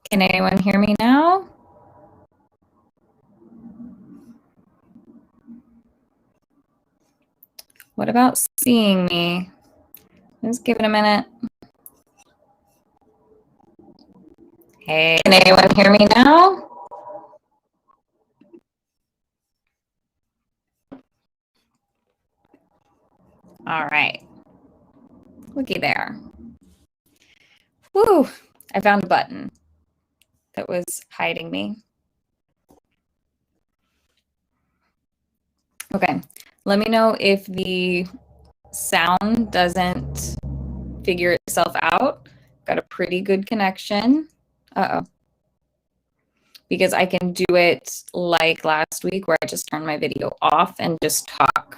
Can anyone hear me now? What about seeing me? Let's give it a minute. Hey, can anyone hear me now? All right. Looky there. Woo! I found a button that was hiding me. Okay. Let me know if the sound doesn't figure itself out. Got a pretty good connection. Uh-oh. Because I can do it like last week where I just turn my video off and just talk.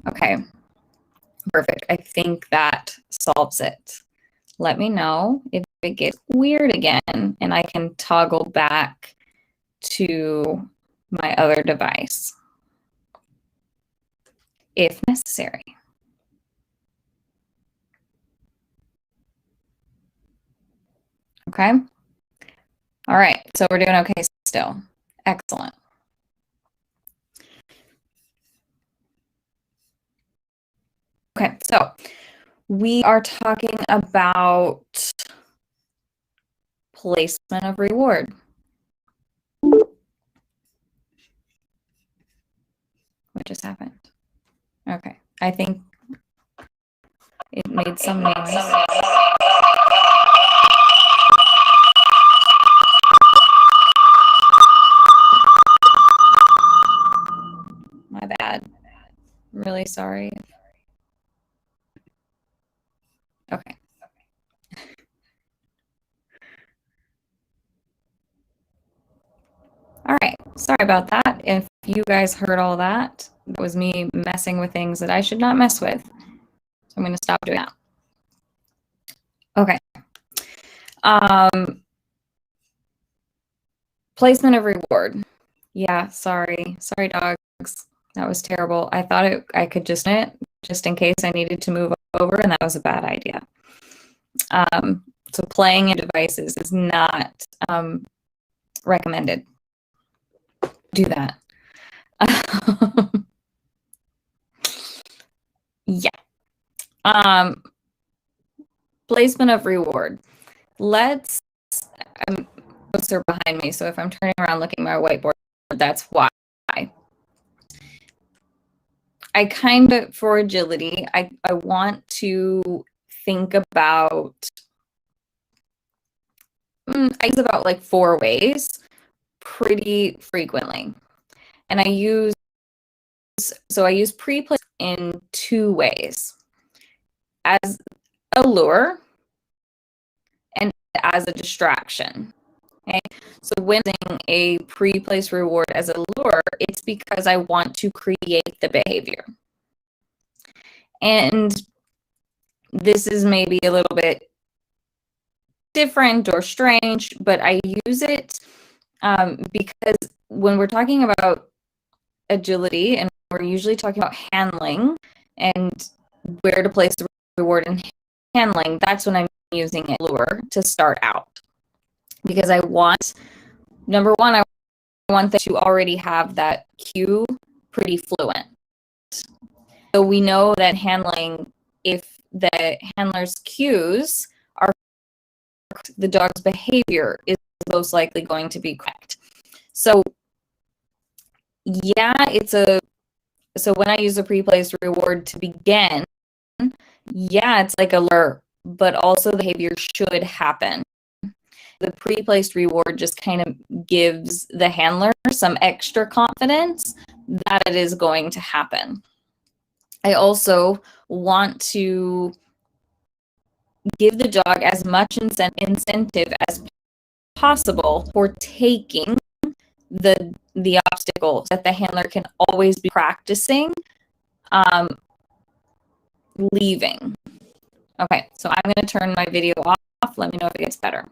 Okay. Perfect. I think that solves it. Let me know if it gets weird again and I can toggle back to my other device if necessary. Okay. All right. So we're doing okay still. Excellent. Okay. So we are talking about placement of reward. What just happened? Okay. I think it made some noise. My bad. I'm really sorry. Okay. All right. Sorry about that. If you guys heard all that, that was me messing with things that I should not mess with. So I'm going to stop doing that. Okay. Placement of reward. Yeah, sorry. Sorry, dogs. That was terrible. I thought I could just in case I needed to move over, and that was a bad idea. So playing in devices is not recommended. Do that. Yeah. Placement of reward. Notes are behind me, so if I'm turning around looking at my whiteboard, that's why. I kind of, for agility, I want to think about, I use about like 4 ways pretty frequently. And I use pre-place in 2 ways. As a lure and as a distraction. Okay, so when using a pre-placed reward as a lure, it's because I want to create the behavior. And this is maybe a little bit different or strange, but I use it because when we're talking about agility, and we're usually talking about handling and where to place the reward in handling, that's when I'm using a lure to start out. Because I want, number one, I want them to already have that cue pretty fluent. So we know that handling, if the handler's cues are, the dog's behavior is most likely going to be correct. So yeah, so when I use a pre-placed reward to begin, yeah, it's like a lure, but also the behavior should happen. The pre-placed reward just kind of gives the handler some extra confidence that it is going to happen. I also want to give the dog as much incentive as possible for taking the obstacles that the handler can always be practicing leaving. Okay, so I'm going to turn my video off. Let me know if it gets better.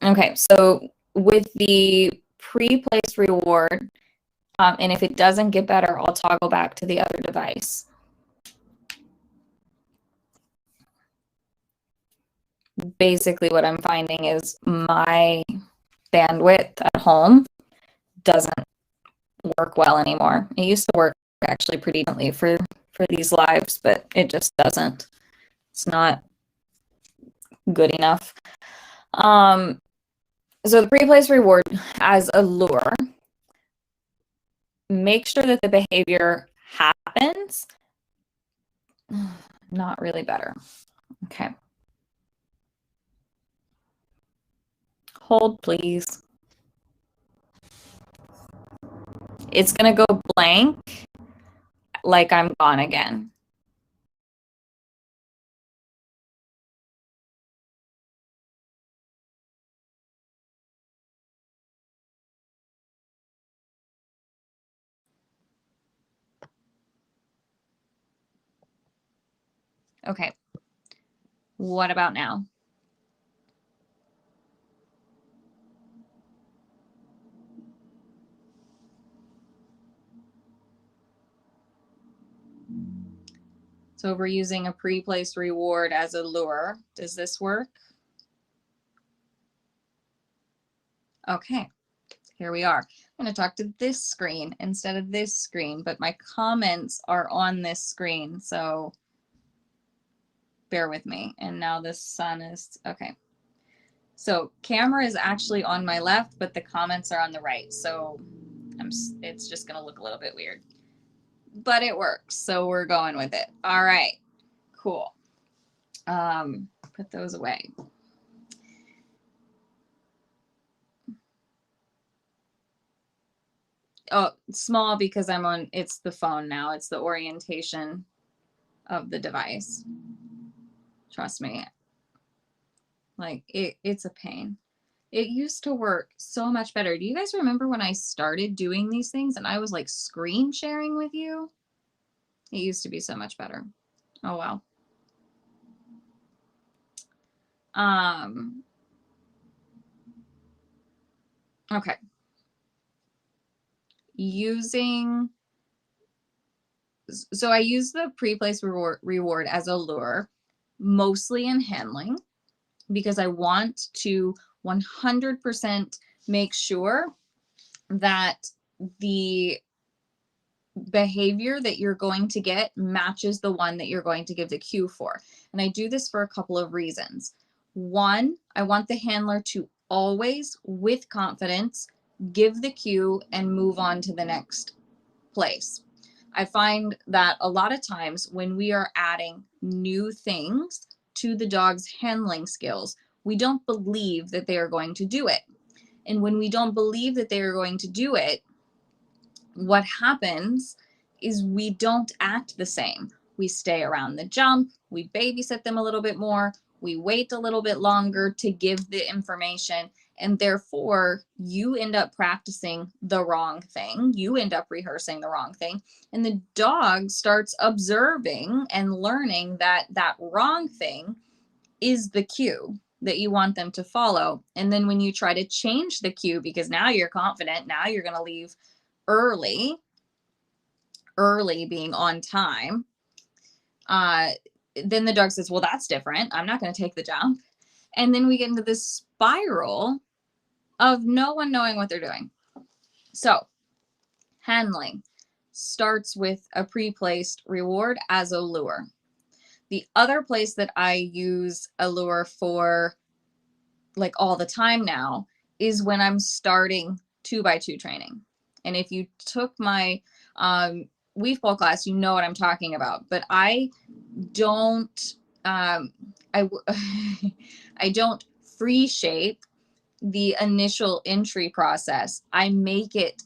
Okay, so with the pre-placed reward, and if it doesn't get better, I'll toggle back to the other device. basically what I'm finding is my bandwidth at home doesn't work well anymore. It used to work actually pretty decently for these lives, but it just doesn't. It's not good enough. So the pre-place reward as a lure, make sure that the behavior happens. Not really better. Okay. Hold, please. It's going to go blank like I'm gone again. Okay. What about now? So we're using a pre-placed reward as a lure. Does this work? Okay, here we are. I'm going to talk to this screen instead of this screen, but my comments are on this screen, so bear with me. And now the sun is, okay. So camera is actually on my left, but the comments are on the right. So it's just going to look a little bit weird, but it works. So we're going with it. All right, cool. Put those away. Oh, small because I'm on, it's the phone now. It's the orientation of the device. Trust me. Like it's a pain. It used to work so much better. Do you guys remember when I started doing these things and I was like screen sharing with you? It used to be so much better. Oh, wow. Okay. So I use the pre-place reward as a lure, mostly in handling, because I want to 100% make sure that the behavior that you're going to get matches the one that you're going to give the cue for. And I do this for a couple of reasons. One, I want the handler to always, with confidence, give the cue and move on to the next place. I find that a lot of times when we are adding new things to the dog's handling skills, we don't believe that they are going to do it. And when we don't believe that they are going to do it, what happens is we don't act the same. We stay around the jump, we babysit them a little bit more, we wait a little bit longer to give the information, and therefore you end up practicing the wrong thing. You end up rehearsing the wrong thing, and the dog starts observing and learning that that wrong thing is the cue that you want them to follow. And then when you try to change the cue, because now you're confident, now you're going to leave early being on time, then the dog says, well, that's different, I'm not going to take the jump. And then we get into this spiral of no one knowing what they're doing. So handling starts with a pre-placed reward as a lure. The other place that I use a lure for, like all the time now, is when I'm starting 2x2 training. And if you took my weave pole class, you know what I'm talking about. But I don't I I don't free shape the initial entry process. I make it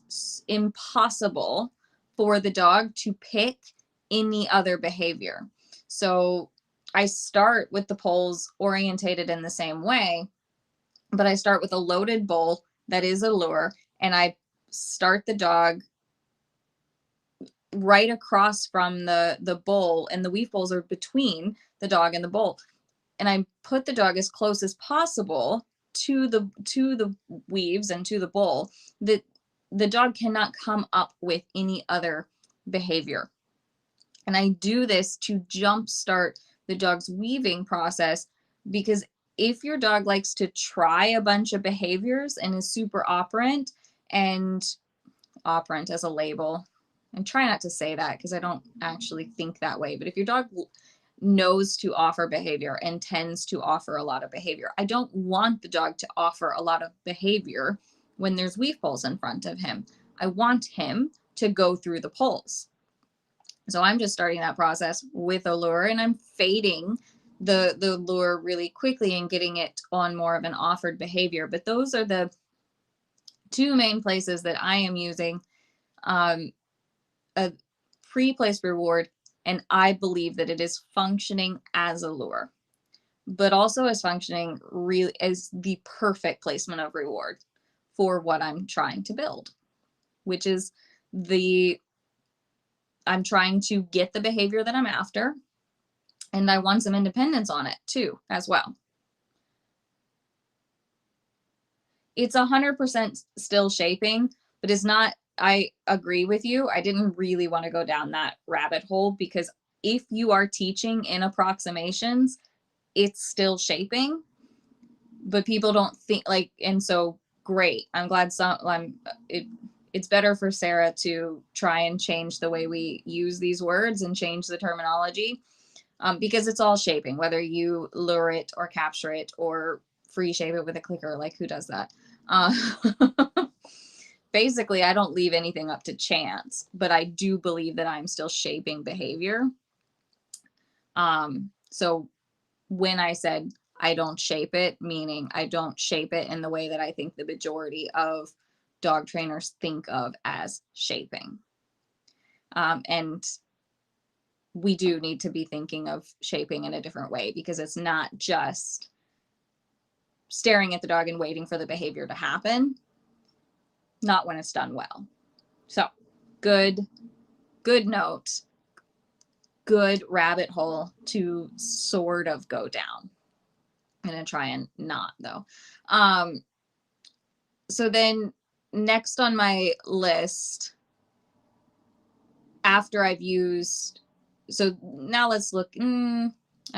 impossible for the dog to pick any other behavior. So I start with the poles orientated in the same way, but I start with a loaded bowl that is a lure, and I start the dog right across from the bowl, and the weave poles are between the dog and the bowl. And I put the dog as close as possible to the weaves and to the bowl, that the dog cannot come up with any other behavior. And I do this to jumpstart the dog's weaving process, because if your dog likes to try a bunch of behaviors and is super operant, and operant as a label, and try not to say that because I don't actually think that way, but if your dog knows to offer behavior and tends to offer a lot of behavior, I don't want the dog to offer a lot of behavior when there's weave poles in front of him. I want him to go through the poles. So I'm just starting that process with a lure, and I'm fading the lure really quickly and getting it on more of an offered behavior. But those are the two main places that I am using a pre-placed reward, and I believe that it is functioning as a lure, but also is functioning really as the perfect placement of reward for what I'm trying to build, which is I'm trying to get the behavior that I'm after, and I want some independence on it too, as well. It's 100% still shaping, but it's not, I agree with you. I didn't really want to go down that rabbit hole, because if you are teaching in approximations, it's still shaping, but people don't think like, and so great. I'm glad it's better for Sarah to try and change the way we use these words and change the terminology, because it's all shaping, whether you lure it or capture it or free shape it with a clicker. Like, who does that? Basically, I don't leave anything up to chance, but I do believe that I'm still shaping behavior. So when I said I don't shape it, meaning I don't shape it in the way that I think the majority of dog trainers think of as shaping. And we do need to be thinking of shaping in a different way, because it's not just staring at the dog and waiting for the behavior to happen. Not when it's done well. So good note, good rabbit hole to sort of go down. I'm going to try and not, though. So then next on my list, after I've used, so now let's look, I don't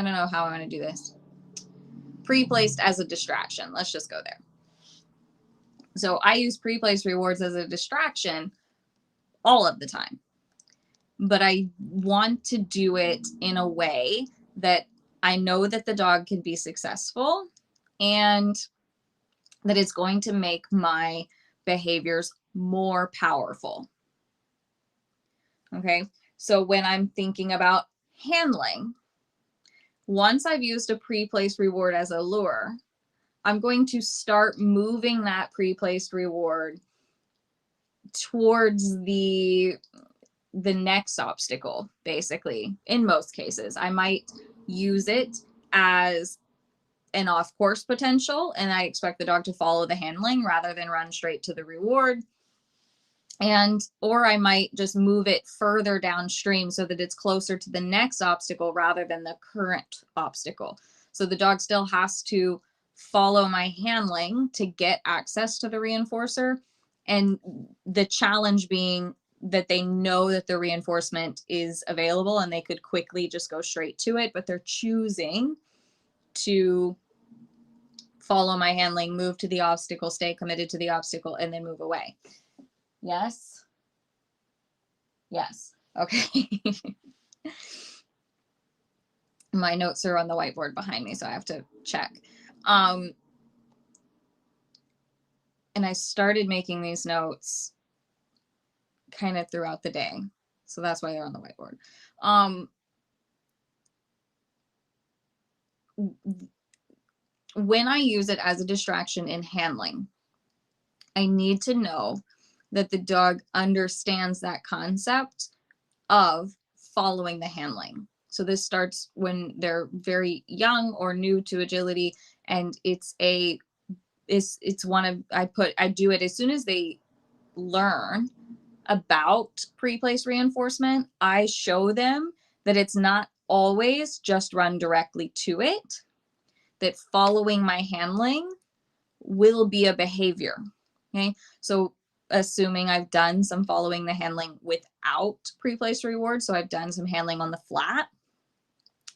know how I'm going to do this. Pre-placed as a distraction. Let's just go there. So I use pre-placed rewards as a distraction all of the time, but I want to do it in a way that I know that the dog can be successful and that it's going to make my behaviors more powerful. Okay, so when I'm thinking about handling, once I've used a pre-placed reward as a lure, I'm going to start moving that pre-placed reward towards the next obstacle, basically. In most cases, I might use it as an off-course potential, and I expect the dog to follow the handling rather than run straight to the reward. Or I might just move it further downstream so that it's closer to the next obstacle rather than the current obstacle. So the dog still has to follow my handling to get access to the reinforcer. And the challenge being that they know that the reinforcement is available and they could quickly just go straight to it, but they're choosing to follow my handling, move to the obstacle, stay committed to the obstacle, and then move away. Yes? Yes. Okay. My notes are on the whiteboard behind me, so I have to check. And I started making these notes kind of throughout the day, so that's why they're on the whiteboard. When I use it as a distraction in handling, I need to know that the dog understands that concept of following the handling. So this starts when they're very young or new to agility, and it's one of, I do it as soon as they learn about pre-placed reinforcement. I show them that it's not always just run directly to it, that following my handling will be a behavior. Okay, so assuming I've done some following the handling without pre-placed reward, so I've done some handling on the flat,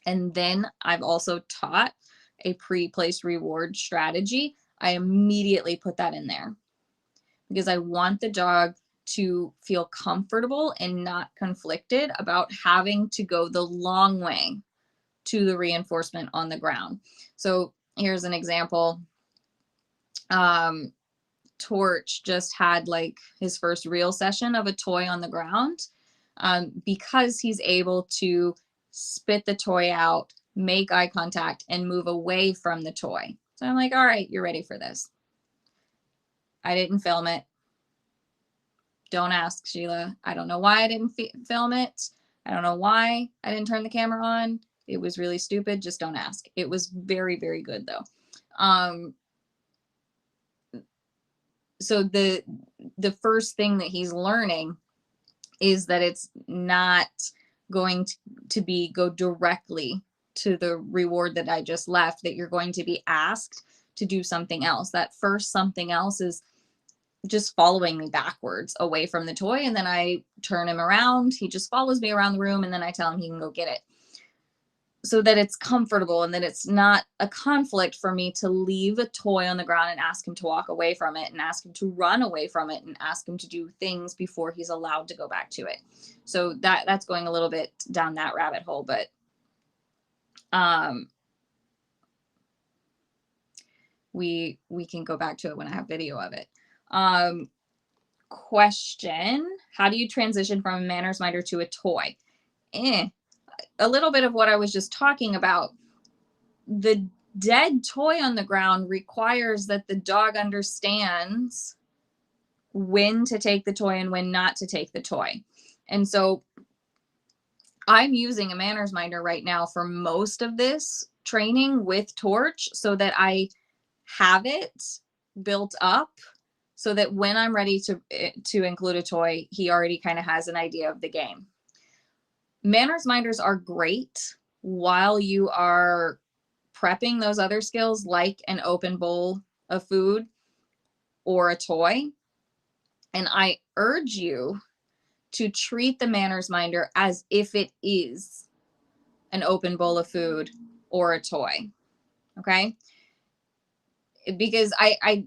and then I've also taught a pre-placed reward strategy, I immediately put that in there because I want the dog to feel comfortable and not conflicted about having to go the long way to the reinforcement on the ground. So here's an example. Torch just had like his first real session of a toy on the ground, because he's able to spit the toy out, make eye contact, and move away from the toy. So I'm like, all right, you're ready for this. I didn't film it. Don't ask, Sheila. I don't know why I didn't film it. I don't know why I didn't turn the camera on. It was really stupid. Just don't ask. It was very, very good though. So the first thing that he's learning is that it's not going to be go directly to the reward that I just left, that you're going to be asked to do something else. That first something else is just following me backwards away from the toy. And then I turn him around. He just follows me around the room. And then I tell him he can go get it, so that it's comfortable and that it's not a conflict for me to leave a toy on the ground and ask him to walk away from it and ask him to run away from it and ask him to do things before he's allowed to go back to it. So that's going a little bit down that rabbit hole, but we can go back to it when I have video of it. Question: how do you transition from a manners minder to a toy? A little bit of what I was just talking about. The dead toy on the ground requires that the dog understands when to take the toy and when not to take the toy. And so I'm using a manners minder right now for most of this training with Torch, so that I have it built up so that when I'm ready to include a toy, he already kind of has an idea of the game. Manners minders are great while you are prepping those other skills, like an open bowl of food or a toy. And I urge you to treat the manners minder as if it is an open bowl of food or a toy. Okay? Because I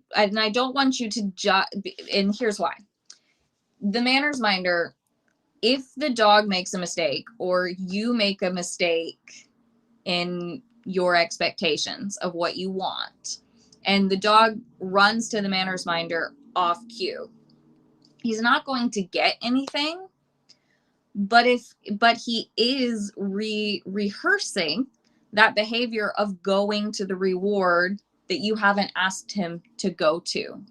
don't want you to judge, and here's why. The manners minder, if the dog makes a mistake or you make a mistake in your expectations of what you want, and the dog runs to the manners minder off cue, he's not going to get anything. But he is rehearsing that behavior of going to the reward that you haven't asked him to go to.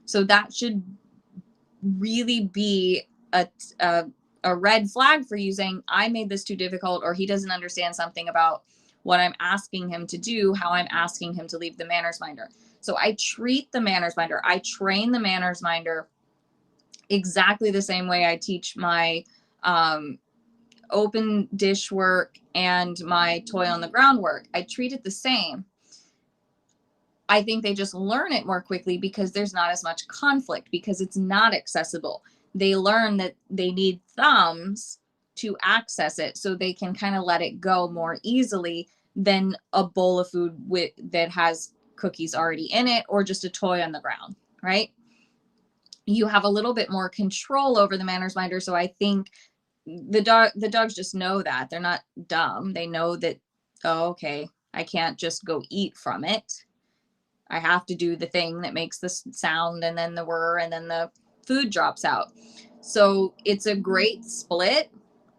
So that should really be a red flag for you, saying, I made this too difficult, or he doesn't understand something about what I'm asking him to do, how I'm asking him to leave the manners minder. So I treat the manners minder, I train the manners minder exactly the same way I teach my open dish work and my toy on the ground work. I treat it the same. I think they just learn it more quickly because there's not as much conflict, because it's not accessible. They learn that they need thumbs to access it, so they can kind of let it go more easily than a bowl of food that has cookies already in it, or just a toy on the ground, right? You have a little bit more control over the manners minder. So I think the dogs just know that. They're not dumb. They know that, oh, okay, I can't just go eat from it. I have to do the thing that makes the sound and then the whir and then the food drops out. So it's a great split,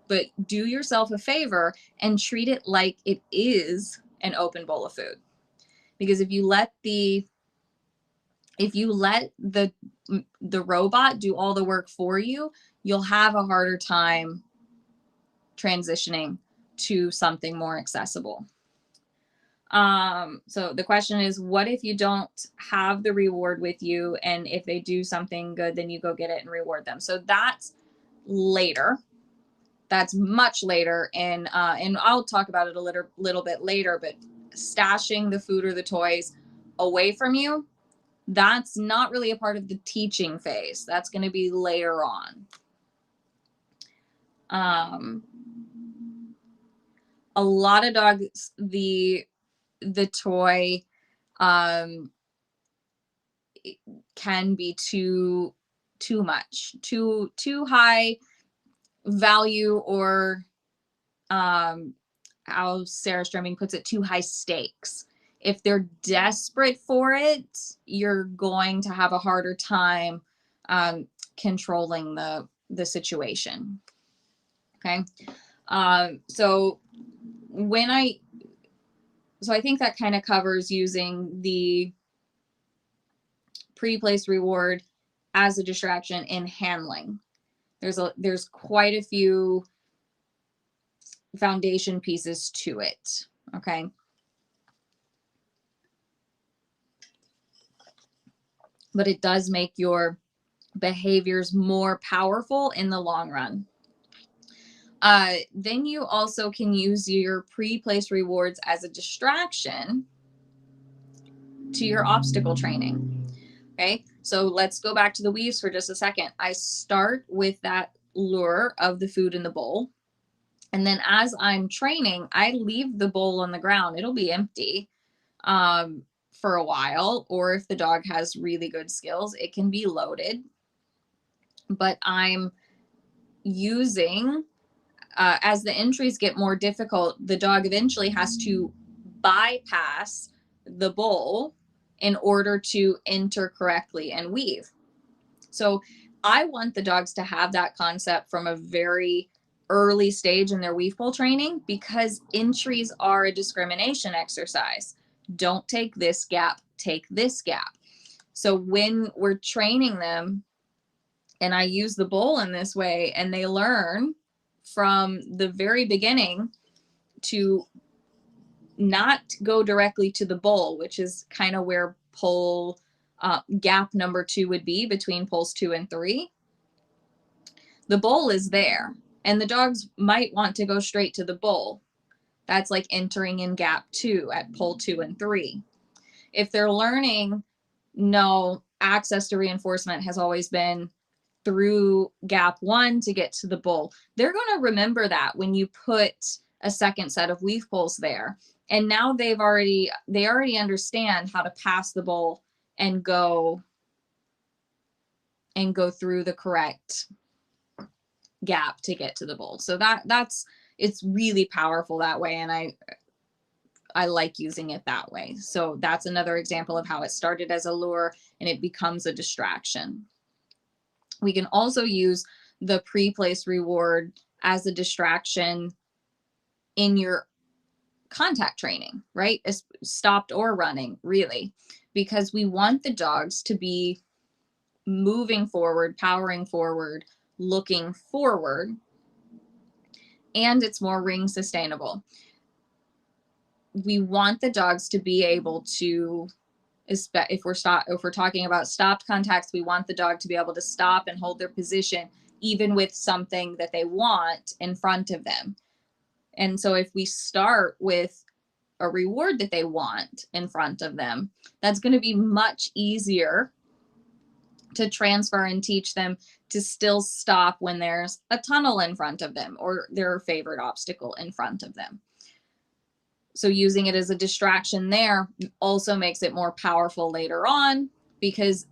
but do yourself a favor and treat it like it is an open bowl of food. Because if you let the robot do all the work for you, you'll have a harder time transitioning to something more accessible. So the question is, what if you don't have the reward with you, and if they do something good, then you go get it and reward them? So that's later. That's much later, and I'll talk about it a little bit later, but stashing the food or the toys away from you, that's not really a part of the teaching phase. That's going to be later on. A lot of dogs, the the toy can be too much, too high value, or how Sarah Stremming puts it, too high stakes. If they're desperate for it, you're going to have a harder time controlling the situation. Okay. So I think that kind of covers using the pre-placed reward as a distraction in handling. There's quite a few foundation pieces to it. Okay. But it does make your behaviors more powerful in the long run. Then you also can use your pre-placed rewards as a distraction to your obstacle training. Okay, so let's go back to the weaves for just a second. I start with that lure of the food in the bowl. And then as I'm training, I leave the bowl on the ground. It'll be empty for a while, or if the dog has really good skills, it can be loaded. But I'm using, as the entries get more difficult, the dog eventually has to bypass the bowl in order to enter correctly and weave. So I want the dogs to have that concept from a very early stage in their weave pole training, because entries are a discrimination exercise. Don't take this gap, take this gap. So when we're training them, and I use the bowl in this way, and they learn from the very beginning to not go directly to the bowl, which is kind of where pole gap number 2 would be between poles 2 and 3. The bowl is there, and the dogs might want to go straight to the bowl. That's like entering in gap 2 at pole 2 and 3. If they're learning, no, access to reinforcement has always been through gap 1 to get to the bowl, they're going to remember that when you put a second set of weave poles there. And now they already understand how to pass the bowl and go through the correct gap to get to the bowl. So it's really powerful that way, and I like using it that way. So that's another example of how it started as a lure and it becomes a distraction. We can also use the pre-placed reward as a distraction in your contact training, right? It's stopped or running, really, because we want the dogs to be moving forward, powering forward, looking forward, and it's more ring sustainable. We want the dogs to be able to, if we're talking about stopped contacts, we want the dog to be able to stop and hold their position even with something that they want in front of them. And so if we start with a reward that they want in front of them, that's going to be much easier to transfer and teach them to still stop when there's a tunnel in front of them or their favorite obstacle in front of them. So using it as a distraction there also makes it more powerful later on, because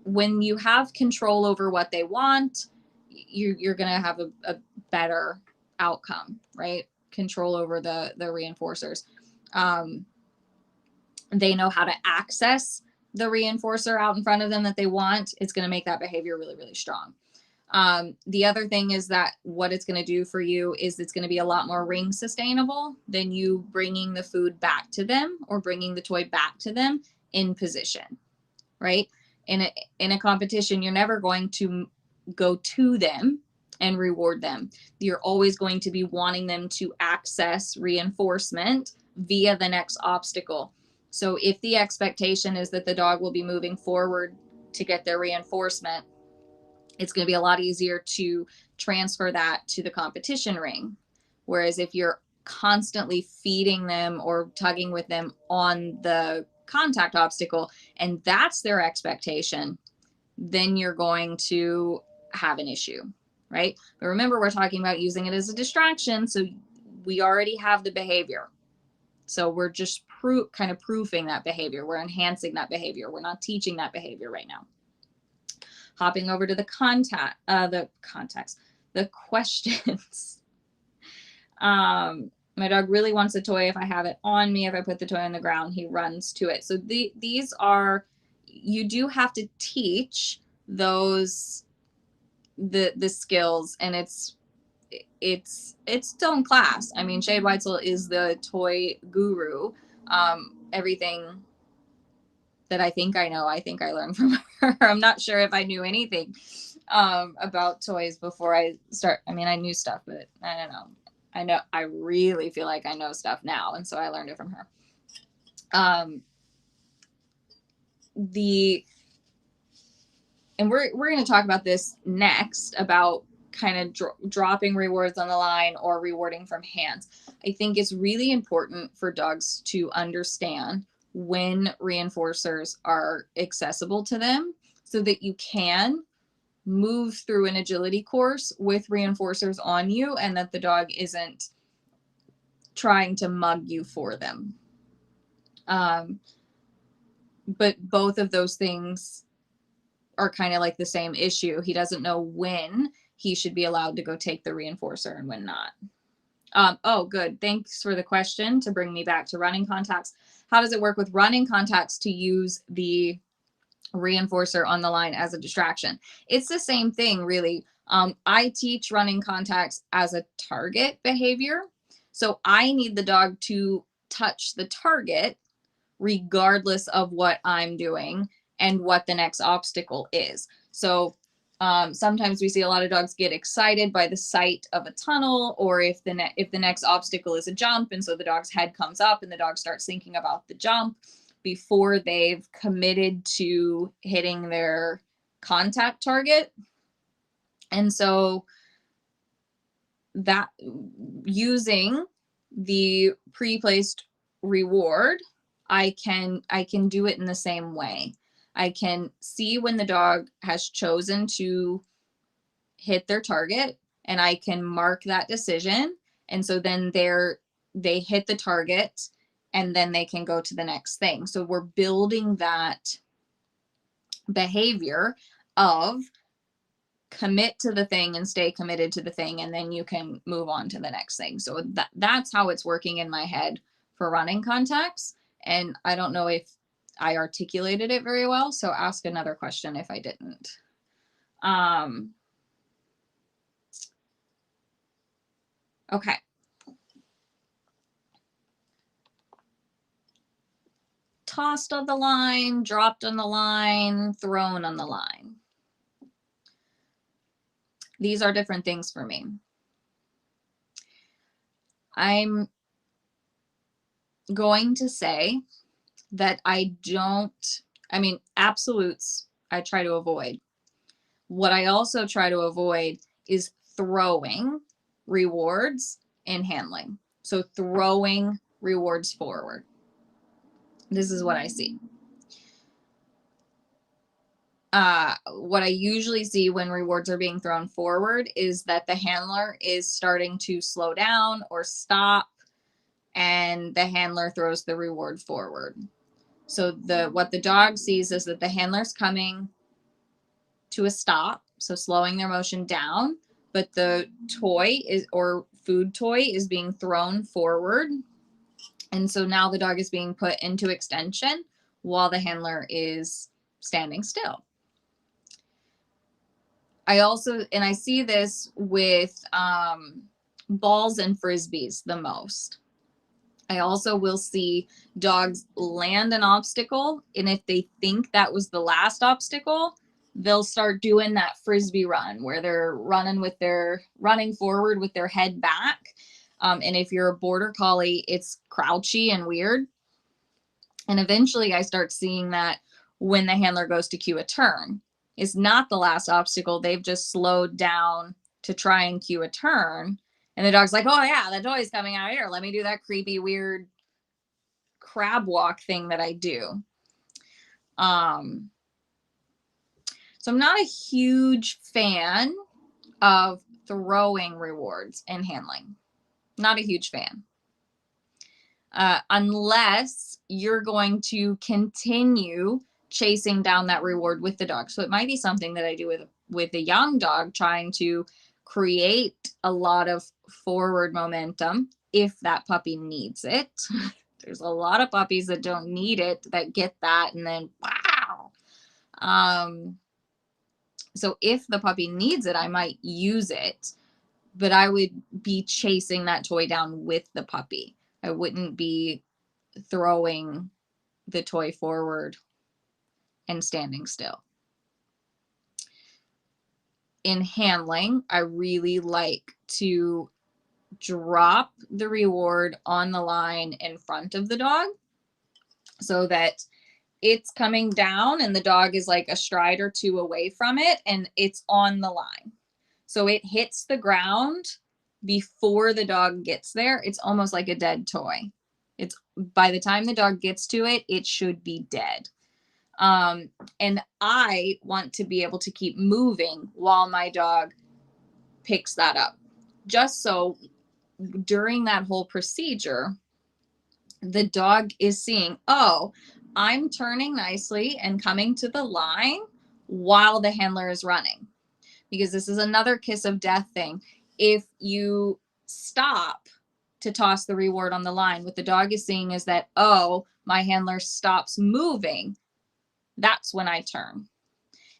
when you have control over what they want, you're going to have a better outcome, right? Control over the reinforcers. They know how to access the reinforcer out in front of them that they want. It's going to make that behavior really, really strong. The other thing is that what it's going to do for you is it's going to be a lot more ring sustainable than you bringing the food back to them or bringing the toy back to them in position, right? In a competition, you're never going to go to them and reward them. You're always going to be wanting them to access reinforcement via the next obstacle. So if the expectation is that the dog will be moving forward to get their reinforcement, it's going to be a lot easier to transfer that to the competition ring. Whereas if you're constantly feeding them or tugging with them on the contact obstacle, and that's their expectation, then you're going to have an issue, right? But remember, we're talking about using it as a distraction, so we already have the behavior. So we're just kind of proofing that behavior. We're enhancing that behavior. We're not teaching that behavior right now. Hopping over to the questions. My dog really wants a toy. If I have it on me, if I put the toy on the ground, he runs to it. So these are, you do have to teach those, the skills, and it's still in class. I mean, Shade Weitzel is the toy guru. Everything that I think I know, I think I learned from her. I'm not sure if I knew anything about toys before I start. I mean, I knew stuff, but I don't know. I really feel like I know stuff now, and so I learned it from her. And we're going to talk about this next, about kind of dropping rewards on the line or rewarding from hands. I think it's really important for dogs to understand when reinforcers are accessible to them, so that you can move through an agility course with reinforcers on you, and that the dog isn't trying to mug you for them. But both of those things are kind of like the same issue. He doesn't know when he should be allowed to go take the reinforcer and when not. Oh, good. Thanks for the question to bring me back to running contacts. How does it work with running contacts to use the reinforcer on the line as a distraction? It's the same thing, really. I teach running contacts as a target behavior. So I need the dog to touch the target regardless of what I'm doing and what the next obstacle is. So sometimes we see a lot of dogs get excited by the sight of a tunnel, or if the next obstacle is a jump, and so the dog's head comes up and the dog starts thinking about the jump before they've committed to hitting their contact target. And so that, using the pre-placed reward, I can do it in the same way. I can see when the dog has chosen to hit their target, and I can mark that decision. And so then they hit the target, and then they can go to the next thing. So we're building that behavior of commit to the thing and stay committed to the thing, and then you can move on to the next thing. So that's how it's working in my head for running contacts. And I don't know if I articulated it very well, so ask another question if I didn't. Okay. Tossed on the line, dropped on the line, thrown on the line. These are different things for me. I'm going to say that absolutes I try to avoid. What I also try to avoid is throwing rewards in handling. So throwing rewards forward. This is what I see. What I usually see when rewards are being thrown forward is that the handler is starting to slow down or stop, and the handler throws the reward forward. So what the dog sees is that the handler's coming to a stop, so slowing their motion down, but the toy or food toy is being thrown forward. And so now the dog is being put into extension while the handler is standing still. I see this with balls and frisbees the most. I also will see dogs land an obstacle, and if they think that was the last obstacle, they'll start doing that frisbee run where they're running forward with their head back. And if you're a border collie, it's crouchy and weird. And eventually I start seeing that when the handler goes to cue a turn. It's not the last obstacle. They've just slowed down to try and cue a turn. And the dog's like, oh yeah, the toy's coming out here. Let me do that creepy, weird crab walk thing that I do. So I'm not a huge fan of throwing rewards and handling. Not a huge fan. unless you're going to continue chasing down that reward with the dog. So it might be something that I do with a young dog, trying to create a lot of forward momentum if that puppy needs it. There's a lot of puppies that don't need it, that get that and then wow. So if the puppy needs it, I might use it, but I would be chasing that toy down with the puppy. I wouldn't be throwing the toy forward and standing still. In handling, I really like to drop the reward on the line in front of the dog so that it's coming down and the dog is like a stride or two away from it and it's on the line. So it hits the ground before the dog gets there. It's almost like a dead toy. It's by the time the dog gets to it, it should be dead. And I want to be able to keep moving while my dog picks that up. Just so during that whole procedure, the dog is seeing, oh, I'm turning nicely and coming to the line while the handler is running. Because this is another kiss of death thing. If you stop to toss the reward on the line, what the dog is seeing is that, oh, my handler stops moving. That's when I turn.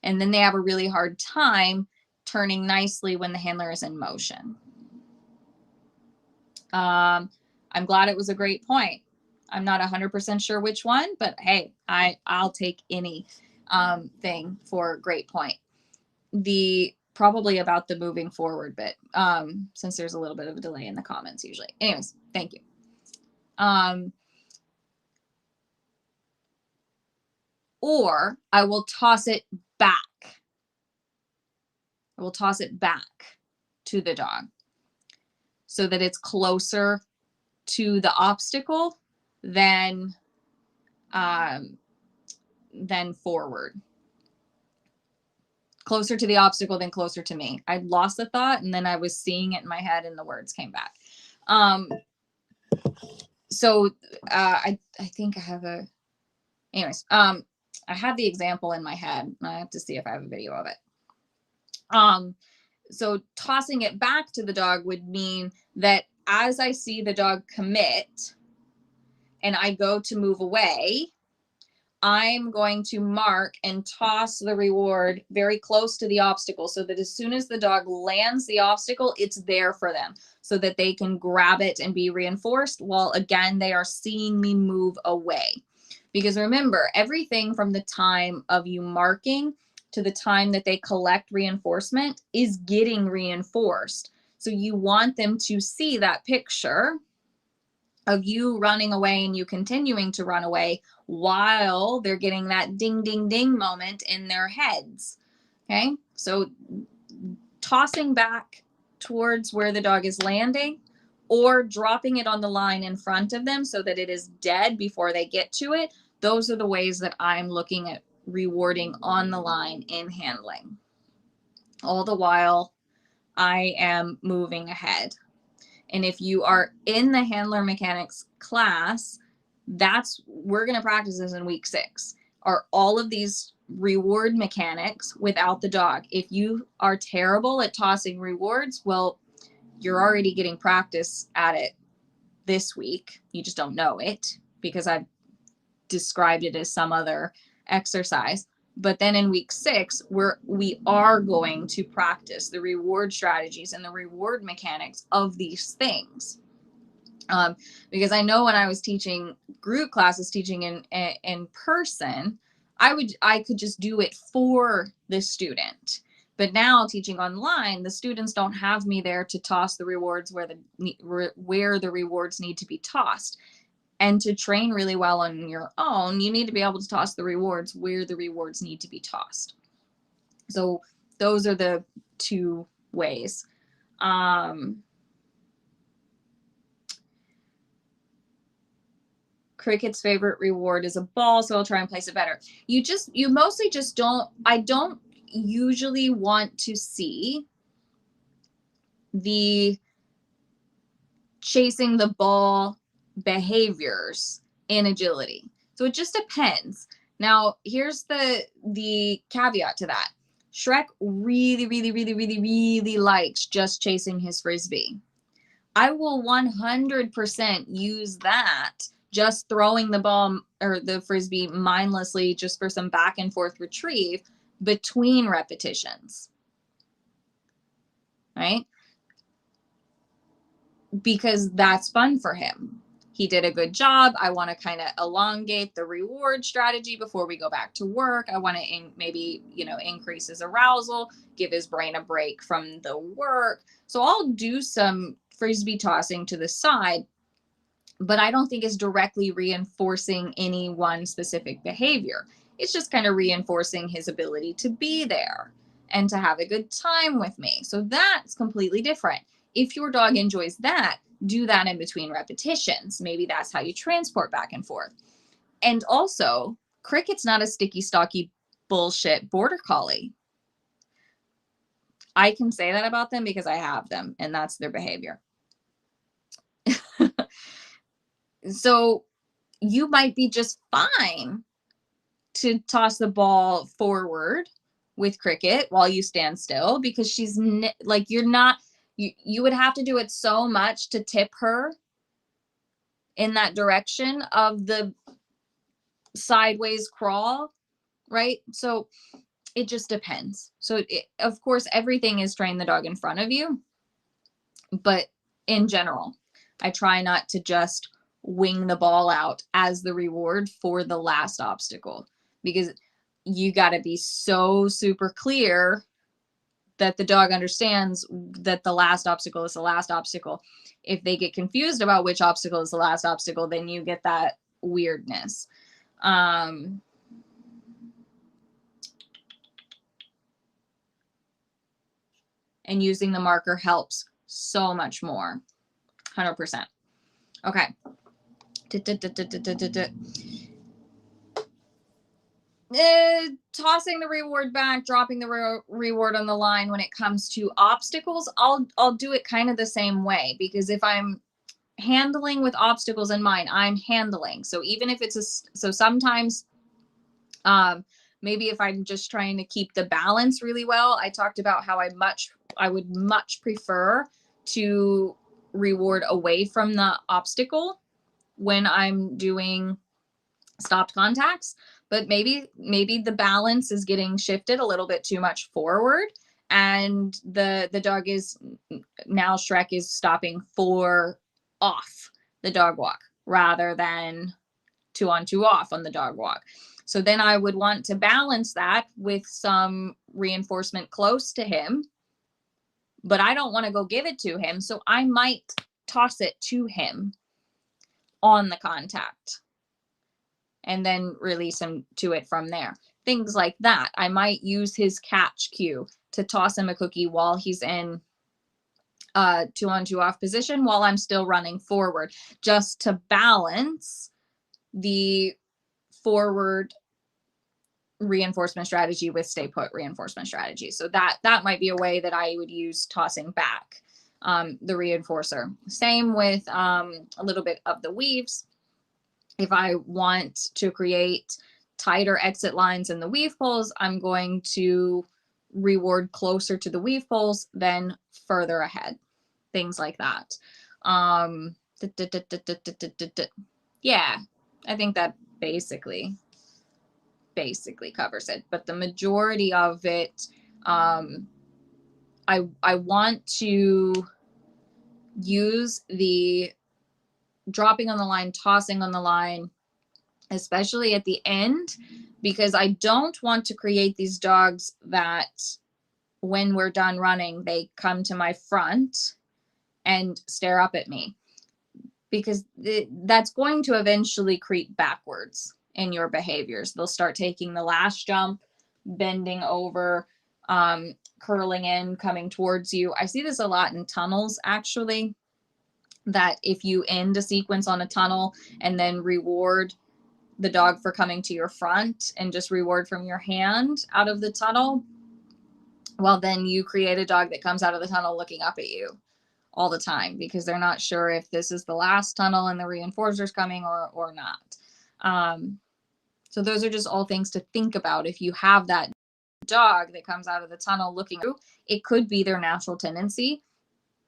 And then they have a really hard time turning nicely when the handler is in motion. I'm glad it was a great point. I'm not 100% sure which one, but hey, I'll take any thing for a great point. Probably about the moving forward bit, since there's a little bit of a delay in the comments usually. Anyways, thank you. Or I will toss it back. I will toss it back to the dog so that it's closer to the obstacle than forward. Closer to the obstacle than closer to me. I lost the thought and then I was seeing it in my head and the words came back. So I think I have anyways, I have the example in my head. I have to see if I have a video of it. So tossing it back to the dog would mean that as I see the dog commit and I go to move away, I'm going to mark and toss the reward very close to the obstacle so that as soon as the dog lands the obstacle, it's there for them so that they can grab it and be reinforced while again, they are seeing me move away. Because remember, everything from the time of you marking to the time that they collect reinforcement is getting reinforced. So you want them to see that picture of you running away and you continuing to run away while they're getting that ding, ding, ding moment in their heads. Okay, so tossing back towards where the dog is landing or dropping it on the line in front of them so that it is dead before they get to it. Those are the ways that I'm looking at rewarding on the line in handling. All the while I am moving ahead. And if you are in the handler mechanics class, we're going to practice this in week 6. Are all of these reward mechanics without the dog. If you are terrible at tossing rewards, well, you're already getting practice at it this week. You just don't know it because I've described it as some other exercise. But then in week 6, we are going to practice the reward strategies and the reward mechanics of these things. Because I know when I was teaching group classes, teaching in person, I could just do it for the student. But now teaching online, the students don't have me there to toss the rewards where the rewards need to be tossed. And to train really well on your own, you need to be able to toss the rewards where the rewards need to be tossed. So those are the 2 ways. Cricket's favorite reward is a ball, so I'll try and place it better. You mostly just don't, I don't usually want to see the chasing the ball behaviors in agility. So it just depends. Now, here's the caveat to that. Shrek really likes just chasing his frisbee. I will 100% use that, just throwing the ball or the frisbee mindlessly just for some back and forth retrieve between repetitions, right? Because that's fun for him. He did a good job. I want to kind of elongate the reward strategy before we go back to work. I want to maybe, increase his arousal, give his brain a break from the work. So I'll do some frisbee tossing to the side, but I don't think it's directly reinforcing any one specific behavior. It's just kind of reinforcing his ability to be there and to have a good time with me. So that's completely different. If your dog enjoys that, do that in between repetitions. Maybe that's how you transport back and forth. And also, Cricket's not a sticky, stocky, bullshit border collie. I can say that about them because I have them, and that's their behavior. So you might be just fine to toss the ball forward with Cricket while you stand still, because she's like, you're not, you would have to do it so much to tip her in that direction of the sideways crawl, right? So it just depends. So of course, everything is train the dog in front of you, but in general, I try not to just wing the ball out as the reward for the last obstacle, because you got to be so super clear that the dog understands that the last obstacle is the last obstacle. If they get confused about which obstacle is the last obstacle, then you get that weirdness. And using the marker helps so much more. 100%. Okay. Tossing the reward back, dropping the reward on the line when it comes to obstacles, I'll do it kind of the same way, because if I'm handling with obstacles in mind, I'm handling. So even if it's so sometimes maybe if I'm just trying to keep the balance really well, I talked about how I would much prefer to reward away from the obstacle when I'm doing stopped contacts, but maybe the balance is getting shifted a little bit too much forward, and the dog is now, Shrek is stopping for off the dog walk rather than 2 on 2 off on the dog walk. So then I would want to balance that with some reinforcement close to him, but I don't want to go give it to him, so I might toss it to him on the contact and then release him to it from there. Things like that. I might use his catch cue to toss him a cookie while he's in 2 on 2 off position while I'm still running forward, just to balance the forward reinforcement strategy with stay put reinforcement strategy. So that might be a way that I would use tossing back the reinforcer. Same with a little bit of the weaves. If I want to create tighter exit lines in the weave poles, I'm going to reward closer to the weave poles than further ahead. Things like that. Yeah, I think that basically covers it. But the majority of it, I want to use the dropping on the line, tossing on the line, especially at the end, because I don't want to create these dogs that when we're done running, they come to my front and stare up at me, because that's going to eventually creep backwards in your behaviors. They'll start taking the last jump, bending over, curling in, coming towards you. I see this a lot in tunnels, actually, that if you end a sequence on a tunnel and then reward the dog for coming to your front and just reward from your hand out of the tunnel, well, then you create a dog that comes out of the tunnel looking up at you. all the time because they're not sure if this is the last tunnel and the reinforcer's coming or not. So those are just all things to think about. If you have that dog that comes out of the tunnel looking through, it could be their natural tendency.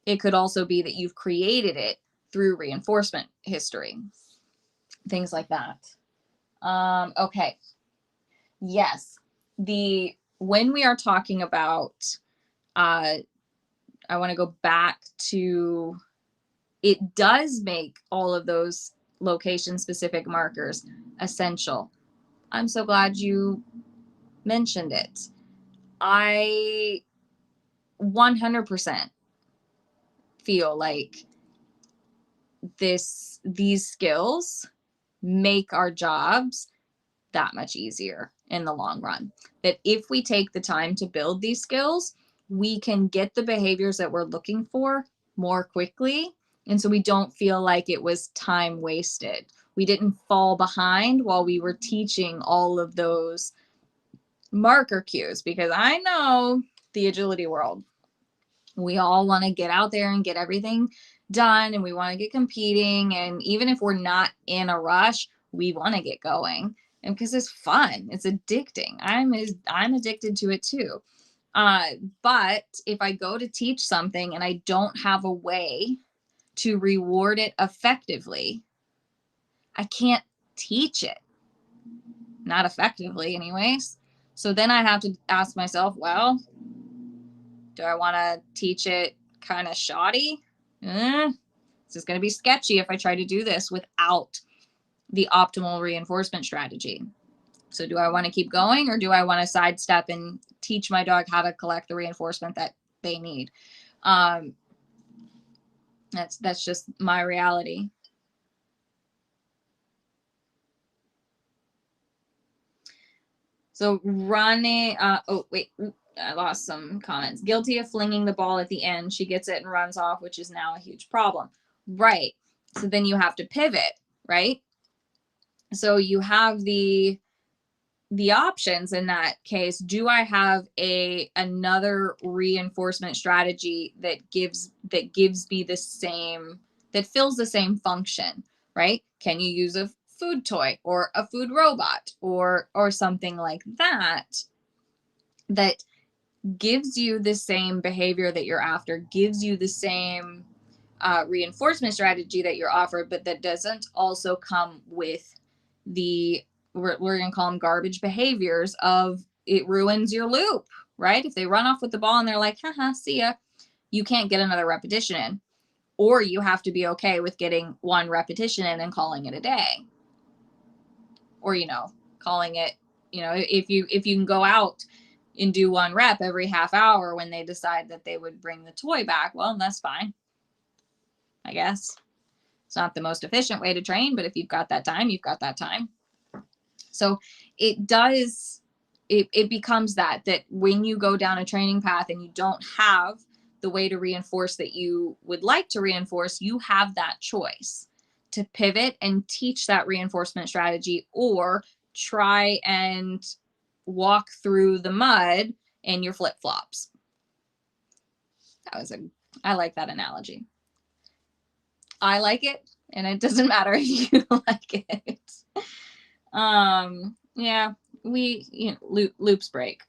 It could also be that you've created it through reinforcement history, things like that. Okay. Yes. When we are talking about, I want to go back to, it does make all of those location specific markers essential. I'm so glad you mentioned it. I 100% feel like these skills make our jobs that much easier in the long run. That if we take the time to build these skills, we can get the behaviors that we're looking for more quickly. And so we don't feel like it was time wasted. We didn't fall behind while we were teaching all of those marker cues, because I know the agility world, we all want to get out there and get everything done, and we want to get competing. And even if we're not in a rush, we want to get going, and because it's fun, it's addicting. I'm addicted to it too. But if I go to teach something and I don't have a way to reward it effectively, I can't teach it, not effectively anyways. So then I have to ask myself, well, do I want to teach it kind of shoddy? This is going to be sketchy if I try to do this without the optimal reinforcement strategy. So do I want to keep going, or do I want to sidestep and teach my dog how to collect the reinforcement that they need? That's just my reality. So running, oh, wait, I lost some comments. Guilty of flinging the ball at the end. She gets it and runs off, which is now a huge problem. Right. So then you have to pivot, right? So you have the options in that case. Do I have another reinforcement strategy that gives me the same, that fills the same function, right? Can you use a food toy or a food robot or something like that that gives you the same behavior that you're after, gives you the same reinforcement strategy that you're offered, but that doesn't also come with the, we're going to call them garbage behaviors of, it ruins your loop, right? If they run off with the ball and they're like, haha, see ya, you can't get another repetition in, or you have to be okay with getting one repetition in and calling it a day, or, calling it, if you can go out and do one rep every half hour when they decide that they would bring the toy back, well, that's fine, I guess. It's not the most efficient way to train, but if you've got that time, you've got that time. So it becomes that when you go down a training path and you don't have the way to reinforce that you would like to reinforce, you have that choice to pivot and teach that reinforcement strategy, or try and walk through the mud in your flip-flops. I like that analogy. I like it, and it doesn't matter if you like it. Yeah, loops break.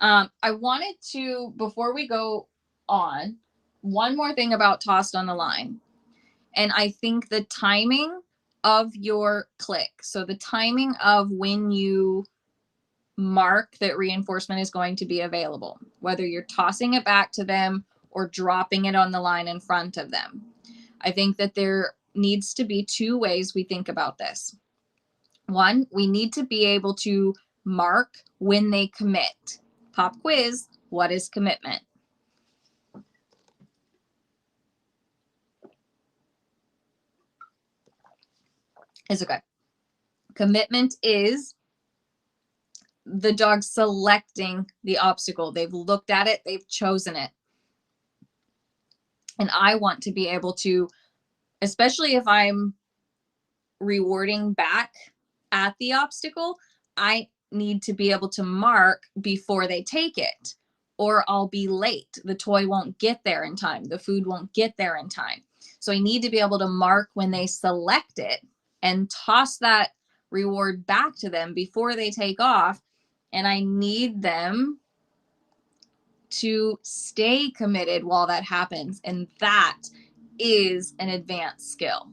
I wanted to, before we go on, one more thing about tossed on the line. And I think the timing of your click, so the timing of when you mark that reinforcement is going to be available, whether you're tossing it back to them or dropping it on the line in front of them. I think that there needs to be two ways we think about this. One, we need to be able to mark when they commit. Pop quiz, what is commitment? It's okay. Commitment is the dog selecting the obstacle. They've looked at it, they've chosen it. And I want to be able to, especially if I'm rewarding back at the obstacle, I need to be able to mark before they take it, or I'll be late. The toy won't get there in time. The food won't get there in time. So I need to be able to mark when they select it and toss that reward back to them before they take off. And I need them to stay committed while that happens. And that is an advanced skill.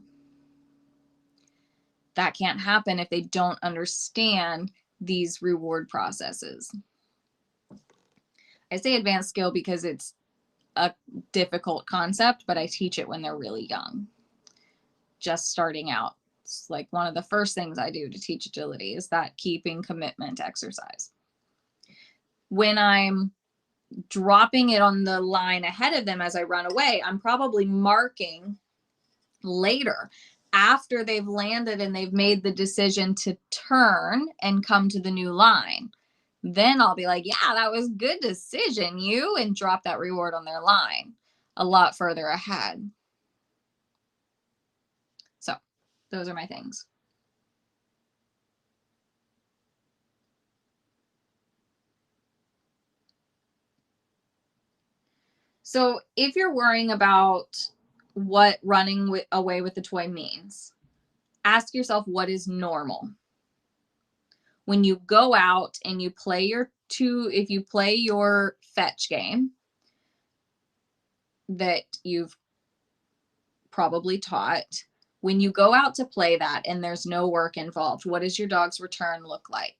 That can't happen if they don't understand these reward processes. I say advanced skill because it's a difficult concept, but I teach it when they're really young, just starting out. It's like one of the first things I do to teach agility is that keeping commitment exercise. When I'm dropping it on the line ahead of them as I run away, I'm probably marking later after they've landed and they've made the decision to turn and come to the new line. Then I'll be like, yeah, that was good decision, you, and drop that reward on their line a lot further ahead. So those are my things. So if you're worrying about what running away with the toy means, ask yourself, what is normal? When you go out and you play if you play your fetch game that you've probably taught, when you go out to play that and there's no work involved, what does your dog's return look like?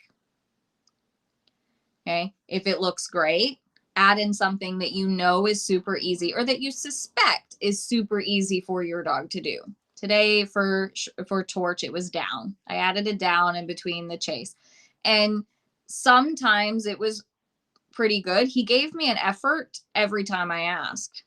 Okay, if it looks great, add in something that you know is super easy or that you suspect is super easy for your dog to do. Today for Torch, it was down. I added a down in between the chase. And sometimes it was pretty good. He gave me an effort every time I asked.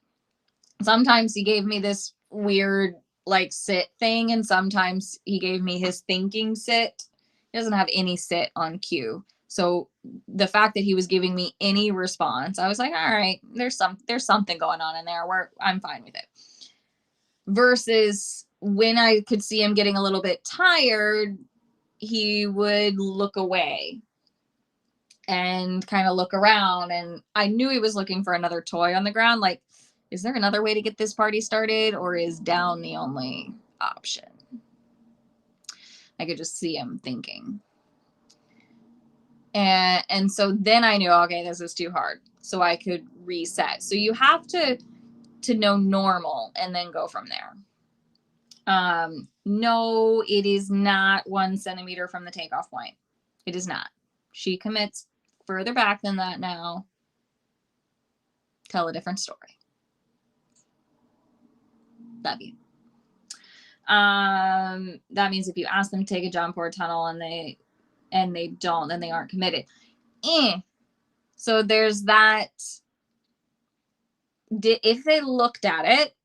Sometimes he gave me this weird like sit thing, and sometimes he gave me his thinking sit. He doesn't have any sit on cue. So the fact that he was giving me any response, I was like, all right, there's something going on in there where I'm fine with it. Versus when I could see him getting a little bit tired, he would look away and kind of look around, and I knew he was looking for another toy on the ground. Like, is there another way to get this party started, or is down the only option? I could just see him thinking. And so then I knew, okay, this is too hard. So I could reset. So you have to know normal and then go from there. No, it is not 1 centimeter from the takeoff point. It is not. She commits further back than that now. Tell a different story. Love you. That means if you ask them to take a jump or a tunnel and they don't, then they aren't committed. So there's that. If they looked at it,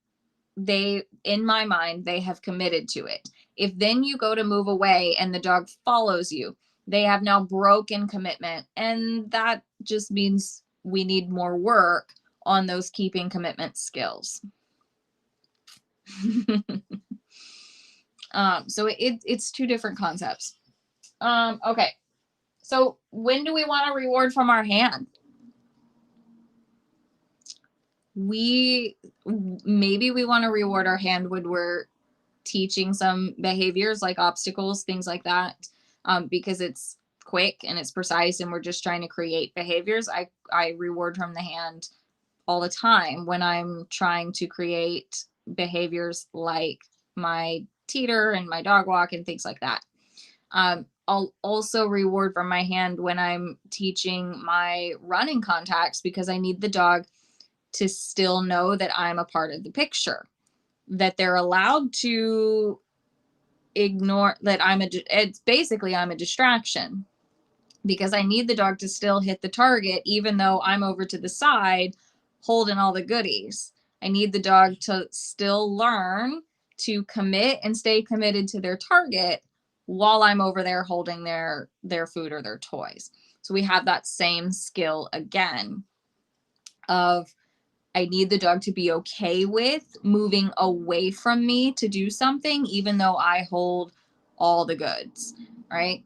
in my mind, they have committed to it. If then you go to move away and the dog follows you, they have now broken commitment. And that just means we need more work on those keeping commitment skills. So it's two different concepts. Okay. So when do we want a reward from our hand? Maybe we want to reward our hand when we're teaching some behaviors like obstacles, things like that, because it's quick and it's precise and we're just trying to create behaviors. I reward from the hand all the time when I'm trying to create behaviors like my teeter and my dog walk and things like that. I'll also reward from my hand when I'm teaching my running contacts, because I need the dog to still know that I'm a part of the picture, that they're allowed to ignore that I'm a distraction, because I need the dog to still hit the target even though I'm over to the side holding all the goodies. I need the dog to still learn to commit and stay committed to their target while I'm over there holding their food or their toys. So we have that same skill again of, I need the dog to be okay with moving away from me to do something, even though I hold all the goods, right?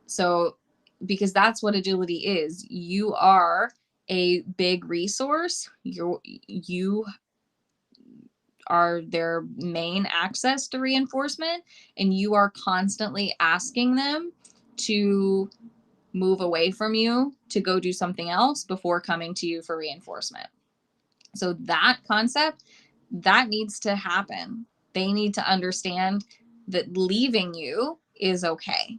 So, because that's what agility is. You are a big resource. You are their main access to reinforcement, and you are constantly asking them to move away from you to go do something else before coming to you for reinforcement. So that concept, that needs to happen. They need to understand that leaving you is okay.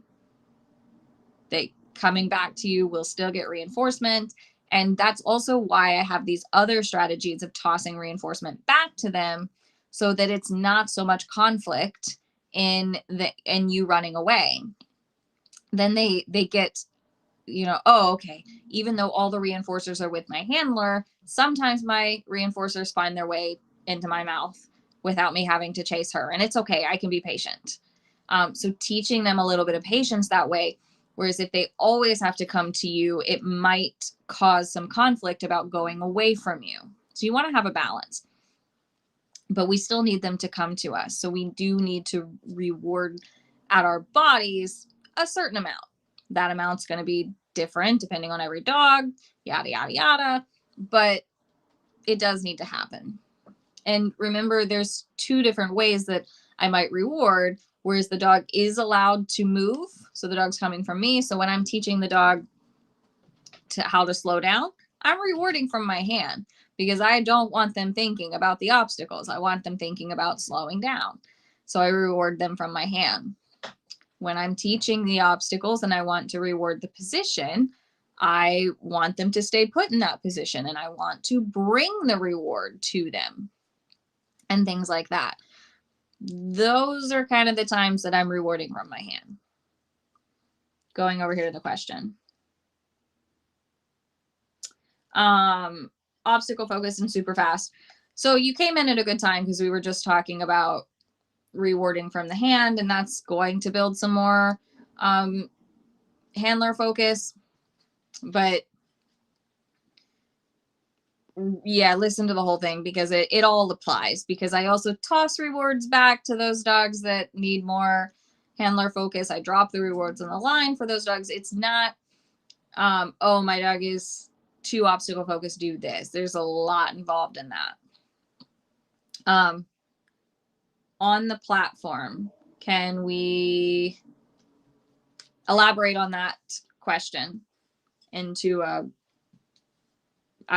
They coming back to you will still get reinforcement. And that's also why I have these other strategies of tossing reinforcement back to them, so that it's not so much conflict in you running away. Then they get, oh, okay, even though all the reinforcers are with my handler, sometimes my reinforcers find their way into my mouth without me having to chase her. And it's okay, I can be patient. So teaching them a little bit of patience that way. Whereas if they always have to come to you, it might cause some conflict about going away from you. So you want to have a balance. But we still need them to come to us. So we do need to reward at our bodies a certain amount. That amount's going to be different depending on every dog, yada, yada, yada. But it does need to happen. And remember, there's two different ways that I might reward, whereas the dog is allowed to move. So the dog's coming from me. So when I'm teaching the dog how to slow down, I'm rewarding from my hand, because I don't want them thinking about the obstacles. I want them thinking about slowing down. So I reward them from my hand. When I'm teaching the obstacles and I want to reward the position, I want them to stay put in that position, and I want to bring the reward to them and things like that. Those are kind of the times that I'm rewarding from my hand. Going over here to the question. Obstacle focus and super fast. So you came in at a good time, because we were just talking about rewarding from the hand, and that's going to build some more handler focus. But yeah, listen to the whole thing, because it all applies, because I also toss rewards back to those dogs that need more handler focus. I drop the rewards on the line for those dogs. It's not, oh, my dog is too obstacle focused, do this. There's a lot involved in that. On the platform, can we elaborate on that question into I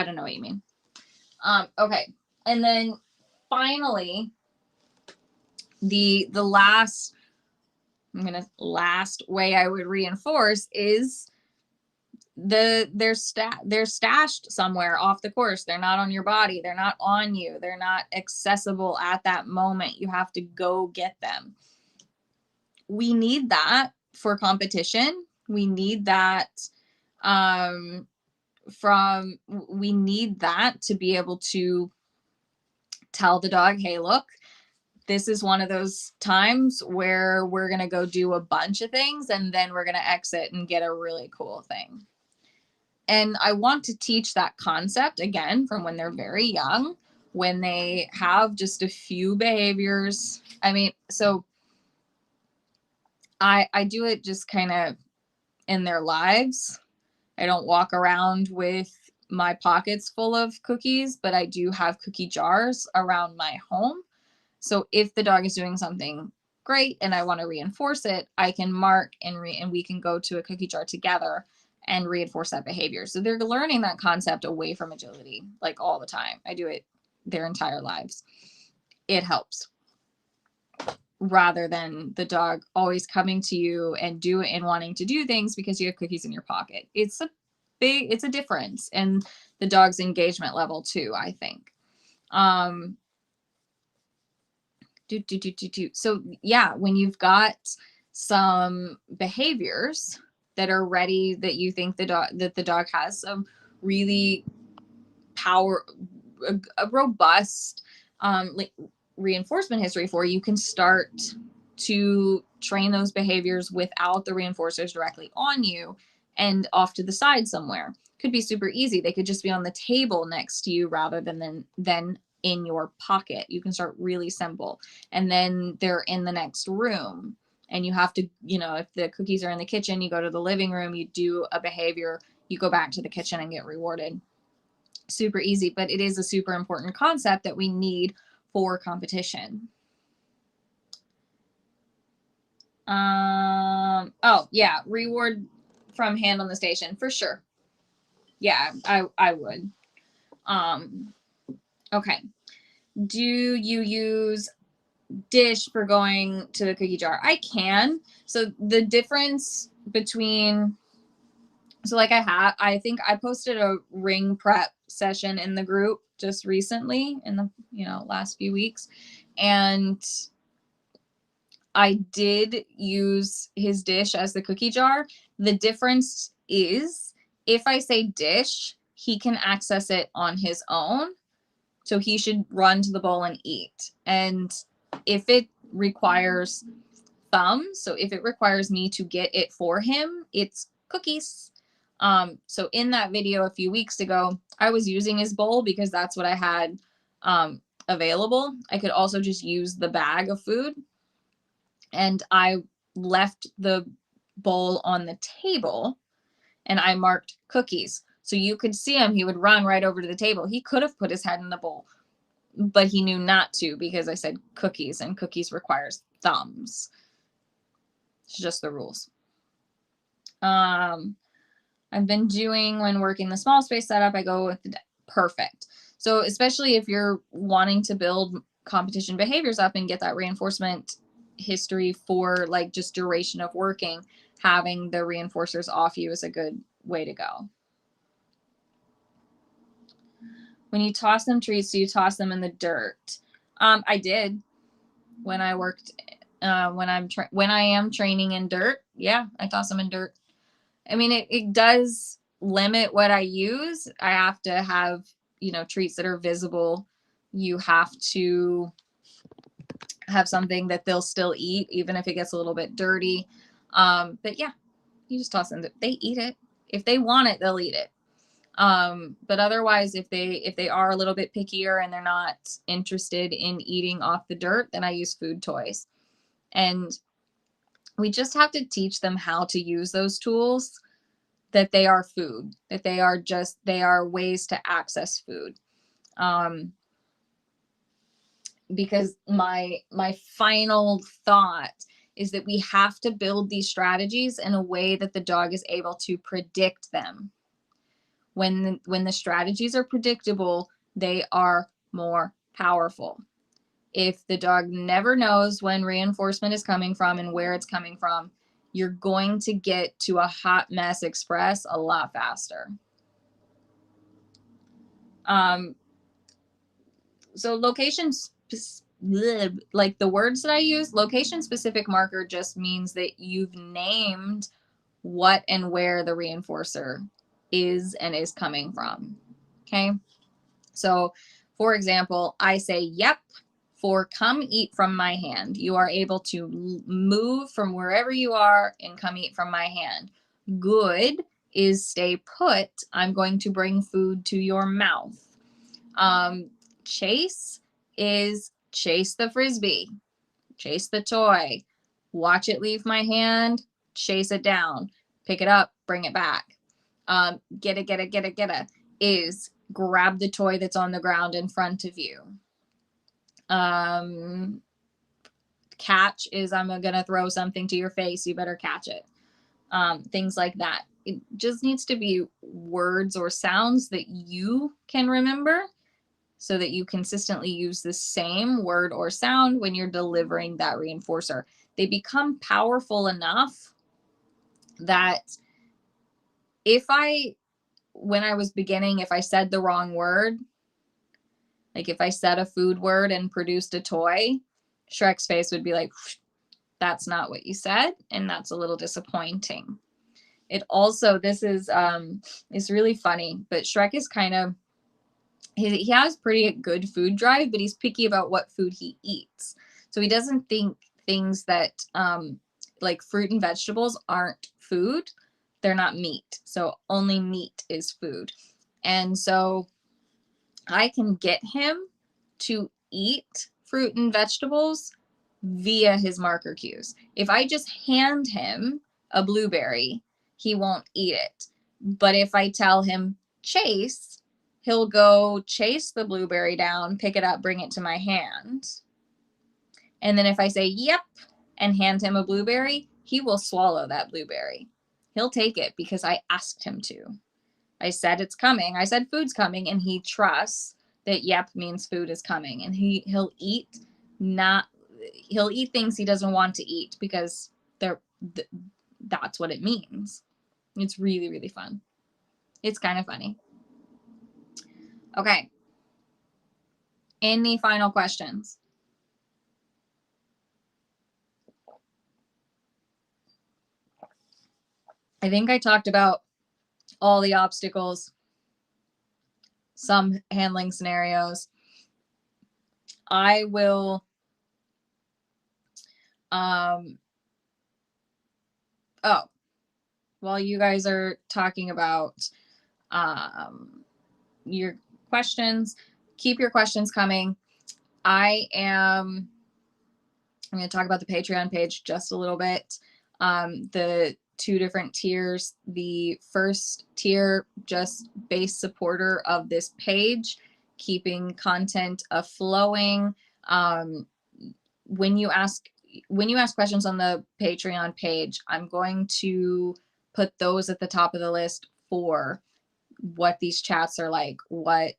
don't know what you mean. Okay. And then finally, the last way I would reinforce is they're stashed somewhere off the course. They're not on your body. They're not on you. They're not accessible at that moment. You have to go get them. We need that for competition. We need that we need that to be able to tell the dog, hey, look, this is one of those times where we're going to go do a bunch of things, and then we're going to exit and get a really cool thing. And I want to teach that concept again from when they're very young, when they have just a few behaviors. I mean, so I do it just kind of in their lives. I don't walk around with my pockets full of cookies, but I do have cookie jars around my home. So if the dog is doing something great and I want to reinforce it, I can mark and we can go to a cookie jar together and reinforce that behavior. So they're learning that concept away from agility, like all the time. I do it their entire lives. It helps, rather than the dog always coming to you and wanting to do things because you have cookies in your pocket. It's a difference in the dog's engagement level too, I think. So yeah, when you've got some behaviors that are ready, that you think the dog has some really a robust reinforcement history for, you can start to train those behaviors without the reinforcers directly on you and off to the side somewhere. Could be super easy. They could just be on the table next to you rather than in your pocket. You can start really simple. And then they're in the next room, and you have to, if the cookies are in the kitchen, you go to the living room, you do a behavior, you go back to the kitchen and get rewarded. super easy, but it is a super important concept that we need for competition. Oh yeah, reward from hand on the station for sure. Yeah, I would. Okay. Do you use dish for going to the cookie jar? I can. So the difference between, so like I think I posted a ring prep session in the group just recently in the, last few weeks. And I did use his dish as the cookie jar. The difference is if I say dish, he can access it on his own. So he should run to the bowl and eat. And if it requires thumbs, so if it requires me to get it for him, it's cookies. So in that video a few weeks ago, I was using his bowl because that's what I had available. I could also just use the bag of food. And I left the bowl on the table and I marked cookies. So you could see him, he would run right over to the table. He could have put his head in the bowl, but he knew not to because I said cookies, and cookies requires thumbs. It's just the rules. I've been doing, when working the small space setup, I go with the perfect. So especially if you're wanting to build competition behaviors up and get that reinforcement history for like just duration of working, having the reinforcers off you is a good way to go. When you toss them treats, do you toss them in the dirt? I did when I worked, when I am training in dirt. Yeah, I toss them in dirt. I mean, it does limit what I use. I have to have, treats that are visible. You have to have something that they'll still eat, even if it gets a little bit dirty. But yeah, you just toss them. They eat it. If they want it, they'll eat it. But otherwise, if they are a little bit pickier and they're not interested in eating off the dirt, then I use food toys. And we just have to teach them how to use those tools, that they are food, that they are ways to access food. Because my final thought is that we have to build these strategies in a way that the dog is able to predict them. When the strategies are predictable, they are more powerful. If the dog never knows when reinforcement is coming from and where it's coming from, you're going to get to a hot mess express a lot faster. So locations, like the words that I use, location specific marker just means that you've named what and where the reinforcer is and is coming from. Okay. So for example, I say, yep, for come eat from my hand. You are able to move from wherever you are and come eat from my hand. Good is stay put. I'm going to bring food to your mouth. Chase is chase the frisbee, chase the toy, watch it leave my hand, chase it down, pick it up, bring it back. Get it is grab the toy that's on the ground in front of you. Catch is I'm gonna throw something to your face, you better catch it. Things like that. It just needs to be words or sounds that you can remember, so that you consistently use the same word or sound when you're delivering that reinforcer. They become powerful enough that when I was beginning, if I said the wrong word, like if I said a food word and produced a toy, Shrek's face would be like, that's not what you said, and that's a little disappointing. It also, this is it's really funny, but Shrek is kind of, he has pretty good food drive, but he's picky about what food he eats. So he doesn't think things that like fruit and vegetables aren't food. They're not meat. So only meat is food. And so I can get him to eat fruit and vegetables via his marker cues. If I just hand him a blueberry, he won't eat it. But if I tell him chase, he'll go chase the blueberry down, pick it up, bring it to my hand. And then if I say, yep, and hand him a blueberry, he will swallow that blueberry. He'll take it because I asked him to. I said it's coming. I said food's coming, and he trusts that yep means food is coming. And he'll eat things he doesn't want to eat because that's what it means. It's really, really fun. It's kind of funny. Okay. Any final questions? I think I talked about all the obstacles, some handling scenarios. I will, while you guys are talking about your questions, keep your questions coming. I'm going to talk about the Patreon page just a little bit. The 2 different tiers. The first tier, just base supporter of this page, keeping content flowing. When you ask questions on the Patreon page, I'm going to put those at the top of the list for what these chats are like, what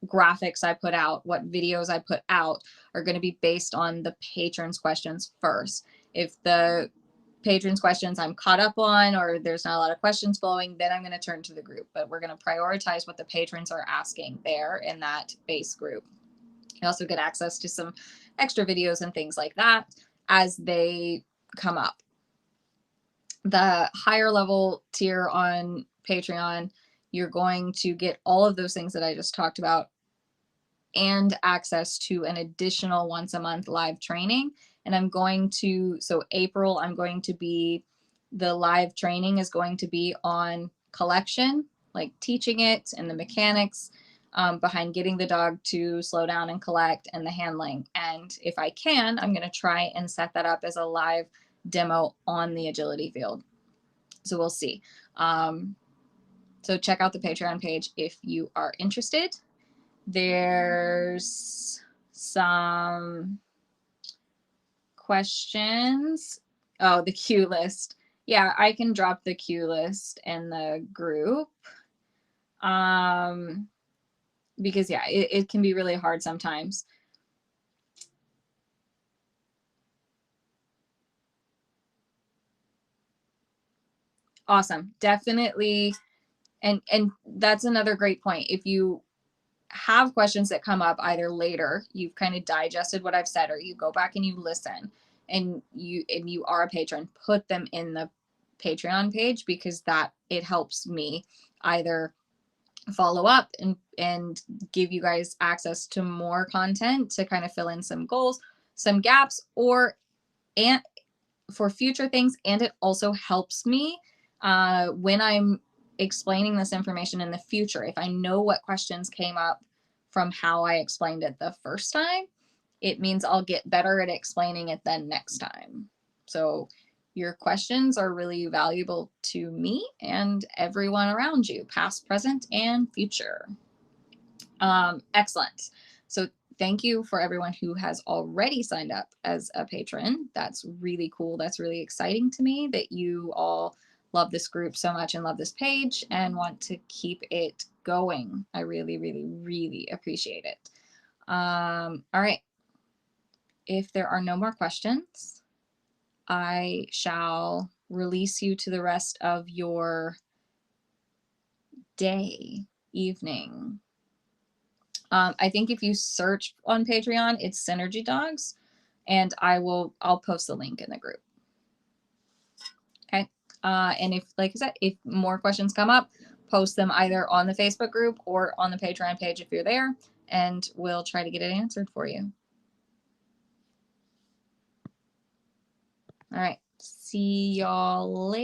graphics I put out, what videos I put out are going to be based on the patrons' questions first. If the patrons' questions I'm caught up on, or there's not a lot of questions flowing, then I'm going to turn to the group. But we're going to prioritize what the patrons are asking there in that base group. You also get access to some extra videos and things like that as they come up. The higher level tier on Patreon, you're going to get all of those things that I just talked about and access to an additional once a month live training. And April, the live training is going to be on collection, like teaching it and the mechanics behind getting the dog to slow down and collect, and the handling. And if I can, I'm going to try and set that up as a live demo on the agility field. So we'll see. So check out the Patreon page if you are interested. There's some questions. Oh, the queue list. Yeah, I can drop the queue list in the group. Because yeah, it can be really hard sometimes. Awesome. Definitely. And that's another great point. If you have questions that come up either later, you've kind of digested what I've said, or you go back and you listen, and you are a patron, put them in the Patreon page, because it helps me either follow up and give you guys access to more content to kind of fill in some goals, some gaps, and for future things. And it also helps me when I'm explaining this information in the future. If I know what questions came up from how I explained it the first time, it means I'll get better at explaining it then next time. So your questions are really valuable to me and everyone around you, past, present, and future. Excellent. So thank you for everyone who has already signed up as a patron. That's really cool. That's really exciting to me that you all love this group so much and love this page and want to keep it going. I really, really, really appreciate it. All right. If there are no more questions, I shall release you to the rest of your day, evening. I think if you search on Patreon, it's Synergy Dogs, and I'll post the link in the group. Okay. And if, like I said, if more questions come up, post them either on the Facebook group or on the Patreon page if you're there, and we'll try to get it answered for you. All right. See y'all later.